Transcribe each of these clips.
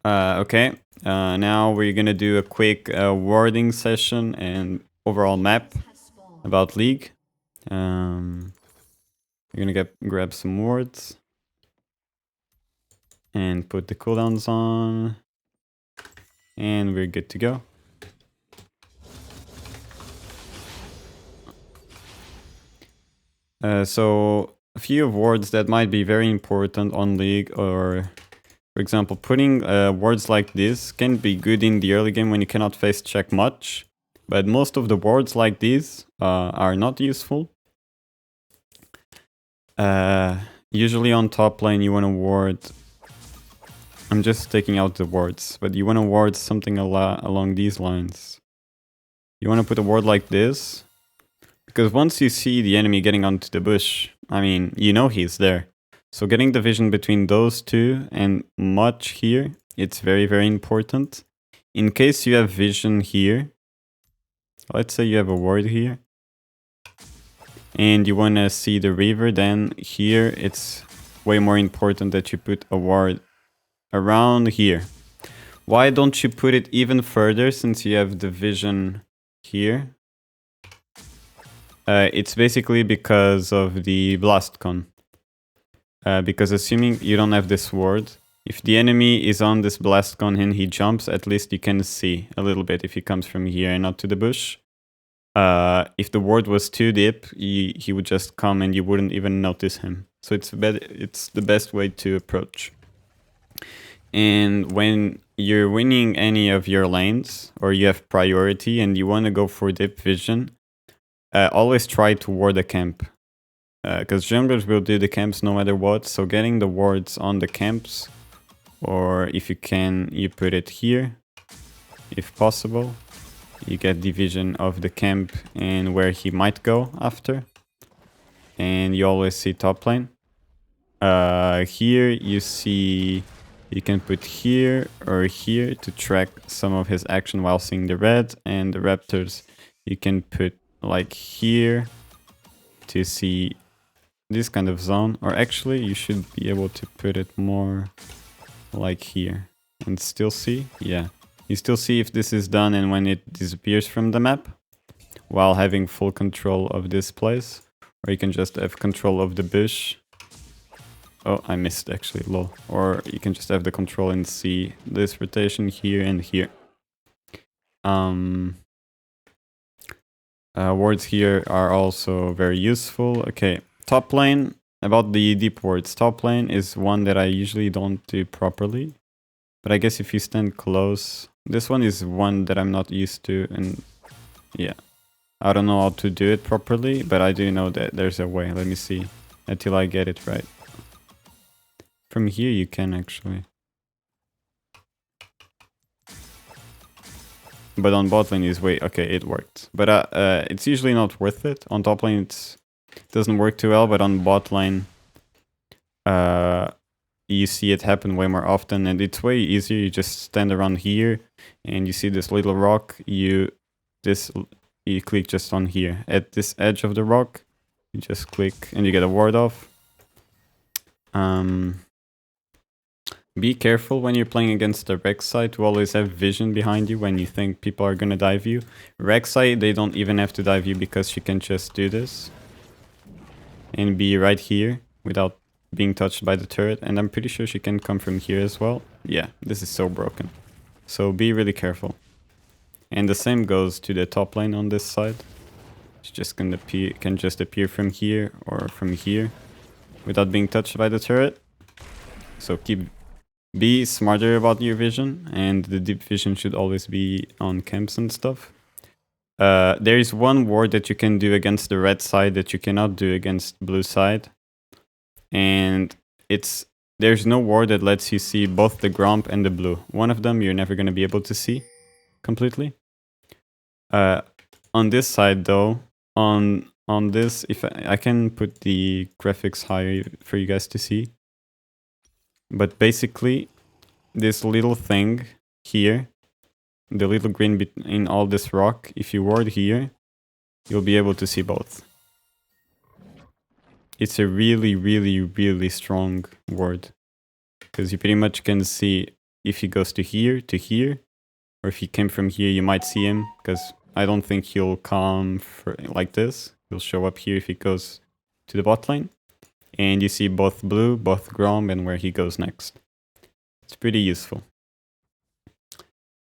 Okay, now we're gonna do a quick wording session and overall map about League. We're gonna grab some words and put the cooldowns on, and we're good to go. So a few of words that might be very important on League, or for example, putting words like this can be good in the early game when you cannot face check much, but most of the words like these are not useful. Usually on top lane you want to ward, I'm just taking out the words, but you want to ward something along these lines. You want to put a ward like this, because once you see the enemy getting onto the bush, I mean, you know he's there. So getting the vision between those two and much here, it's very, very important. In case you have vision here, let's say you have a ward here, and you want to see the river, then here it's way more important that you put a ward around here. Why don't you put it even further since you have the vision here? It's basically because of the blast con. Because assuming you don't have this ward, if the enemy is on this blast con and he jumps, at least you can see a little bit if he comes from here and not to the bush. If the ward was too deep, he would just come and you wouldn't even notice him. So it's the best way to approach. And when you're winning any of your lanes, or you have priority and you want to go for deep vision, always try to ward a camp. Because junglers will do the camps no matter what, so getting the wards on the camps, or if you can, you put it here, if possible. You get the vision of the camp and where he might go after. And you always see top lane. Here you see, you can put here or here to track some of his action while seeing the red, and the raptors you can put like here to see this kind of zone, or actually you should be able to put it more like here and still see, yeah, you still see if this is done and when it disappears from the map, while having full control of this place. Or you can just have control of the bush. Oh, I missed actually, lol. Or you can just have the control and see this rotation here and here. Wards here are also very useful. Okay, top lane, about the deep wards. Top lane is one that I usually don't do properly. But I guess if you stand close, this one is one that I'm not used to, and yeah. I don't know how to do it properly, but I do know that there's a way. Let me see, until I get it right. From here you can actually. But on bot lane is wait, okay, it worked. But it's usually not worth it. On top lane it doesn't work too well, but on bot lane you see it happen way more often, and it's way easier. You just stand around here and you see this little rock, you click just on here. At this edge of the rock, you just click and you get a ward off. Be careful when you're playing against the Rek'Sai to always have vision behind you when you think people are gonna dive you. Rek'Sai, they don't even have to dive you because she can just do this and be right here without being touched by the turret, and I'm pretty sure she can come from here as well. Yeah, this is so broken. So be really careful. And the same goes to the top lane on this side. She just can appear from here or from here without being touched by the turret. So be smarter about your vision, and the deep vision should always be on camps and stuff. There is one ward that you can do against the red side that you cannot do against blue side. And there's no ward that lets you see both the Gromp and the blue. One of them you're never going to be able to see completely. On this side though, on this, if I can put the graphics higher for you guys to see. But basically, this little thing here, the little green bit in all this rock, if you ward here, you'll be able to see both. It's a really, really, really strong ward, because you pretty much can see if he goes to here, or if he came from here, you might see him, because I don't think he'll come like this. He'll show up here if he goes to the bot lane. And you see both blue, both Grom, and where he goes next. It's pretty useful.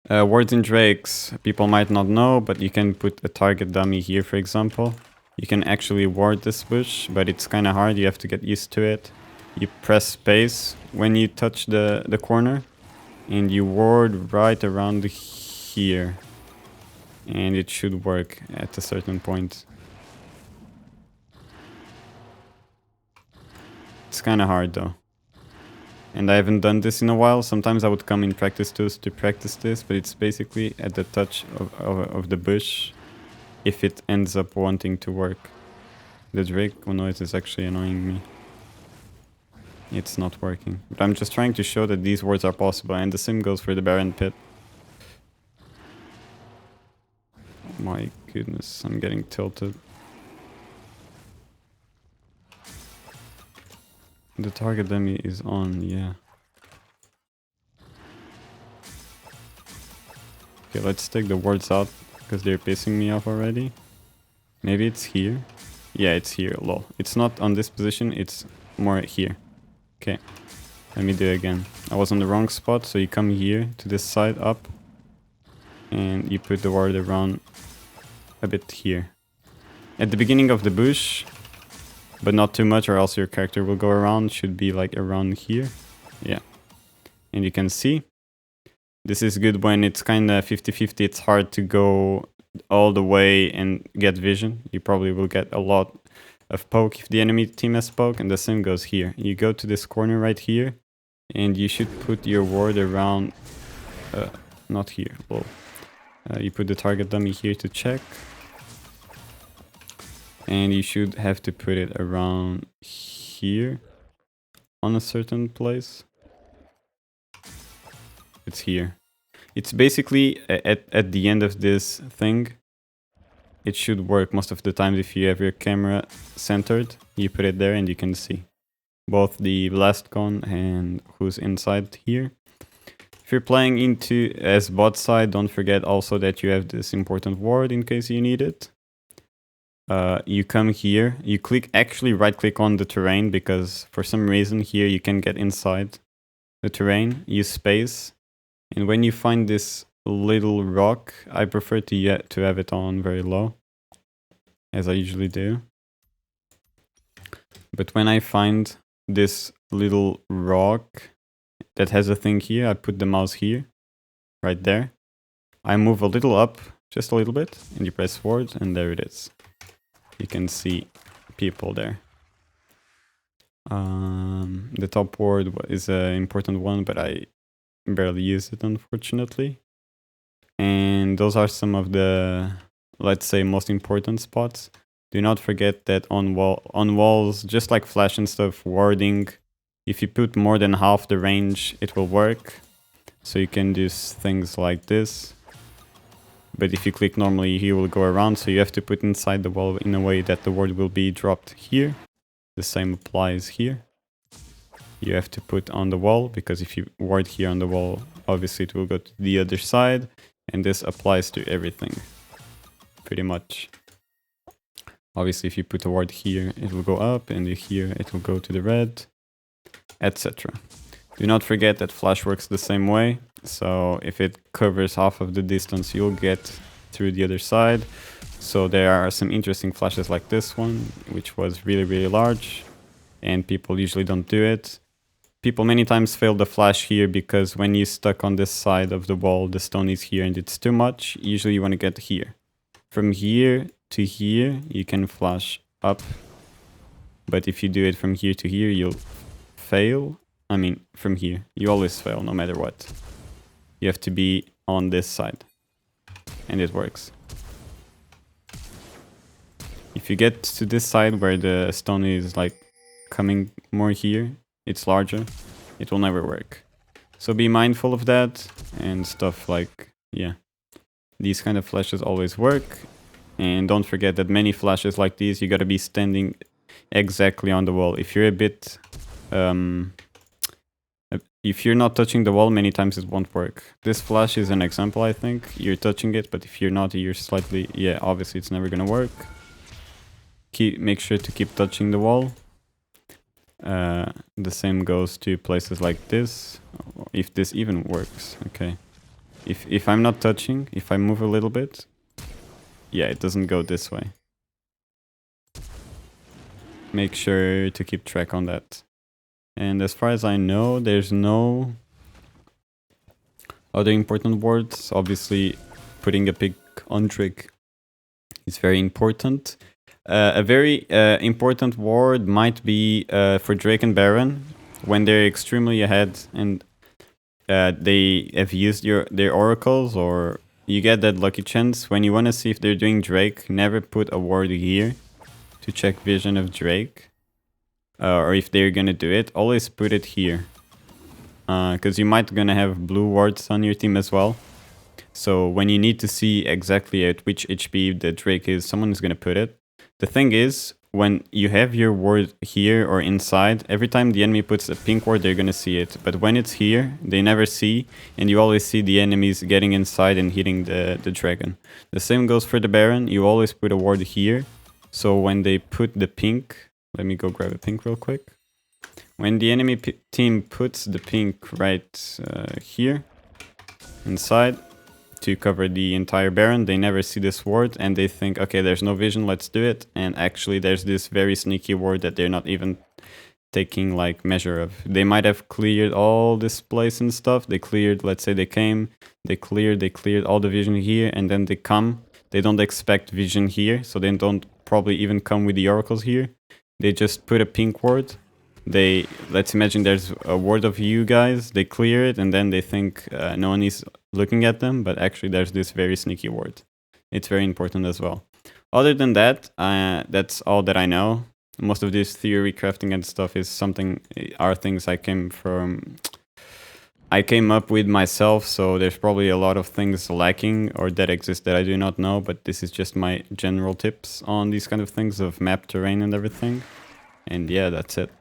Wards and Drakes, people might not know, but you can put a target dummy here, for example. You can actually ward this bush, but it's kind of hard. You have to get used to it. You press space when you touch the corner, and you ward right around here. And it should work at a certain point. It's kind of hard though. And I haven't done this in a while. Sometimes I would come in practice tools to practice this, but it's basically at the touch of the bush if it ends up wanting to work. The Drake noise is actually annoying me. It's not working. But I'm just trying to show that these wards are possible, and the same goes for the Baron Pit. Oh my goodness, I'm getting tilted. The target dummy is on, yeah. Okay, let's take the wards out, because they're pissing me off already. Maybe it's here. Yeah, it's here, lol. It's not on this position, it's more here. Okay, let me do it again. I was on the wrong spot, so you come here to this side up. And you put the ward around a bit here. At the beginning of the bush, but not too much or else your character will go around. Should be like around here. Yeah. And you can see. This is good when it's kind of 50-50. It's hard to go all the way and get vision. You probably will get a lot of poke if the enemy team has poke. And the same goes here. You go to this corner right here. And you should put your ward around... not here. Well, you put the target dummy here to check. And you should have to put it around here on a certain place. It's here. It's basically at the end of this thing. It should work most of the time if you have your camera centered. You put it there and you can see both the blast cone and who's inside here. If you're playing into as bot side, don't forget also that you have this important ward in case you need it. You come here, you actually right click on the terrain, because for some reason here you can get inside the terrain, use space, and when you find this little rock, I prefer to have it on very low, as I usually do. But when I find this little rock that has a thing here, I put the mouse here, right there. I move a little up, just a little bit, and you press forward, and there it is. You can see people there. The top ward is an important one, but I barely use it, unfortunately. And those are some of the, let's say, most important spots. Do not forget that on walls, just like flash and stuff, warding, if you put more than half the range, it will work. So you can do things like this. But if you click normally, he will go around, so you have to put inside the wall in a way that the ward will be dropped here. The same applies here. You have to put on the wall, because if you ward here on the wall, obviously it will go to the other side, and this applies to everything, pretty much. Obviously, if you put a ward here, it will go up, and here it will go to the red, etc. Do not forget that flash works the same way. So if it covers half of the distance, you'll get through the other side. So there are some interesting flashes like this one, which was really, really large, and people usually don't do it. People many times fail the flash here because when you're stuck on this side of the wall, the stone is here and it's too much. Usually you want to get here. From here to here, you can flash up. But if you do it from here to here, you'll fail. I mean, from here, you always fail no matter what. You have to be on this side, and it works. If you get to this side where the stone is like coming more here, it's larger, it will never work. So be mindful of that and stuff like, yeah. These kind of flashes always work. And don't forget that many flashes like these, you gotta be standing exactly on the wall. If you're a bit if you're not touching the wall, many times it won't work. This flash is an example, I think. You're touching it, but if you're not, you're slightly... Yeah, obviously it's never gonna work. Make sure to keep touching the wall. The same goes to places like this. If this even works, okay. If I'm not touching, if I move a little bit... Yeah, it doesn't go this way. Make sure to keep track on that. And as far as I know, there's no other important wards. Obviously, putting a pick on Drake is very important. A very important ward might be for Drake and Baron when they're extremely ahead and they have used their oracles, or you get that lucky chance. When you want to see if they're doing Drake, never put a ward here to check vision of Drake. Or if they're gonna do it, always put it here. Because you might gonna have blue wards on your team as well. So when you need to see exactly at which HP the Drake is, someone is gonna put it. The thing is, when you have your ward here or inside, every time the enemy puts a pink ward, they're gonna see it. But when it's here, they never see, and you always see the enemies getting inside and hitting the dragon. The same goes for the Baron. You always put a ward here. So when they put the pink... Let me go grab a pink real quick. When the enemy team puts the pink right here, inside, to cover the entire Baron, they never see this ward and they think, okay, there's no vision, let's do it. And actually there's this very sneaky ward that they're not even taking like measure of. They might have cleared all this place and stuff. They cleared, let's say they came, they cleared all the vision here, and then they come. They don't expect vision here, so they don't probably even come with the oracles here. They just put a pink ward. Let's imagine there's a ward of you guys. They clear it and then they think no one is looking at them, but actually there's this very sneaky ward. It's very important as well. Other than that, that's all that I know. Most of this theory crafting and stuff are things I came up with myself, so there's probably a lot of things lacking or that exist that I do not know, but this is just my general tips on these kind of things of map terrain and everything. And yeah, that's it.